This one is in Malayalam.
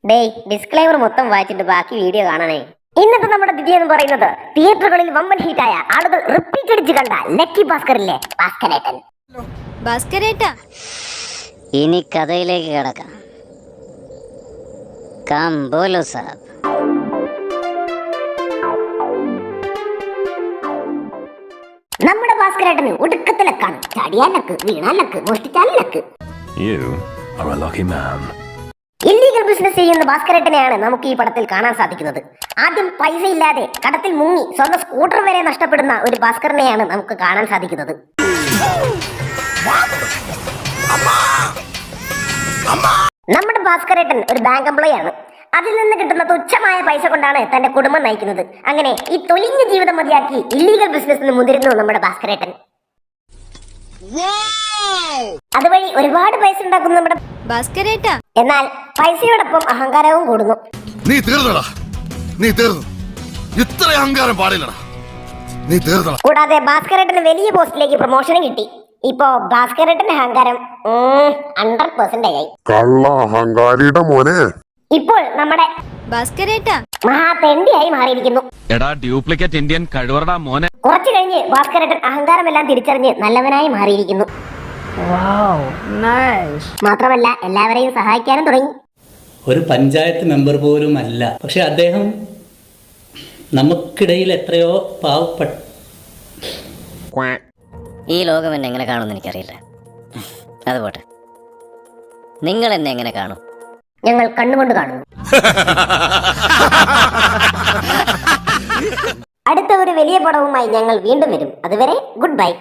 ഡേയ് ഡിസ്ക്ലൈമർ മൊത്തം വായിച്ചിട്ട് ബാക്കി വീഡിയോ കാണണേ. ഇന്നത്തെ നമ്മുടെ വിധി എന്ന് പറയുന്നത് തിയേറ്ററുകളിൽ വമ്പൻ ഹിറ്റായ ആളുകൾ റിപ്പീറ്റ് അടിച്ച് കണ്ട ലക്കി ഭാസ്കറിലെ ഭാസ്കരേട്ടൻ. ഭാസ്കരേട്ടാ, ഇനി കഥയിലേക്ക് കിടക്കാം. കാം ബോലോ സാബ്. നമ്മുടെ ഭാസ്കരേട്ടന് ഒടുക്കത്തെ ലക്കാണ്. ചാടിയാൽ ലക്ക്, വീണാൽ ലക്ക്, മോഷ്ടിച്ചാൽ ലക്ക്. ഇല്ലീഗൽ ബിസിനസ് ചെയ്യുന്ന ഭാസ്കരേട്ടനെയാണ് നമുക്ക് ഈ പടത്തിൽ കാണാൻ സാധിക്കുന്നത്. ആദ്യം പൈസ ഇല്ലാതെ കടത്തിൽ മുങ്ങി സ്വന്തം സ്കൂട്ടർ വരെ നഷ്ടപ്പെടുന്ന ഒരു ഭാസ്കരനെയാണ് നമുക്ക് കാണാൻ സാധിക്കുന്നത്. നമ്മുടെ ഭാസ്കരേട്ടൻ ഒരു ബാങ്ക് എംപ്ലോയി ആണ്. അതിൽ നിന്ന് കിട്ടുന്ന തുച്ഛമായ പൈസ കൊണ്ടാണ് തന്റെ കുടുംബം നയിക്കുന്നത്. അങ്ങനെ ഈ തൊലിഞ്ഞ ജീവിതം മതിയാക്കി ഇല്ലീഗൽ ബിസിനസ്സിന് മുതിരുന്നു നമ്മുടെ ഭാസ്കരേട്ടൻ. അതുവഴി ഒരുപാട് പൈസ ഉണ്ടാക്കുന്നു നമ്മുടെ ഭാസ്കരേട്ടാ. എന്നാൽ പൈസയോടൊപ്പം അഹങ്കാരവും കൂടുന്നു. നീ തീർന്നടാ, നീ തീർന്നു. ഇത്ര അഹങ്കാരം പാടില്ലടാ, നീ തീർന്നടാ. കൂടാതെ ഭാസ്കരേട്ടന് വലിയ പോസ്റ്റിലേക്ക് പ്രൊമോഷനും കിട്ടി. ഇപ്പോ ഭാസ്കരേട്ടന്റെ അഹങ്കാരം 100% ആയി. കള്ള അഹങ്കാരിയുടെ മോനെ. ഇപ്പോൾ നമ്മുടെ ഭാസ്കരേട്ടാ മഹാതെണ്ടിയായി മാറിയിരിക്കുന്നു. എടാ ഡ്യൂപ്ലിക്കേറ്റ് ഇന്ത്യൻ കഴിവറടാ മോനെ. കുറച്ചു കഴിഞ്ഞ് ഭാസ്കരേട്ടൻ അഹങ്കാരമെല്ലാം തിരിച്ചറിഞ്ഞ് നല്ലവനായി മാറിയിരിക്കുന്നു. മാത്രമല്ല എല്ലാവരെയും സഹായിക്കാനും തുടങ്ങി. ഒരു പഞ്ചായത്ത് മെമ്പർ പോലും അല്ല, പക്ഷെ അദ്ദേഹം നമുക്കിടയിൽ എത്രയോ പാവപ്പെട്ട. ഈ ലോകം എന്നെ എങ്ങനെ കാണുമെന്ന് എനിക്കറിയില്ല. അതുപോട്ടെ, നിങ്ങൾ എന്നെ എങ്ങനെ കാണും? ഞങ്ങൾ കണ്ണുകൊണ്ട് കാണുന്നു. അടുത്ത ഒരു വലിയ പടവുമായി ഞങ്ങൾ വീണ്ടും വരും. അതുവരെ ഗുഡ് ബൈ.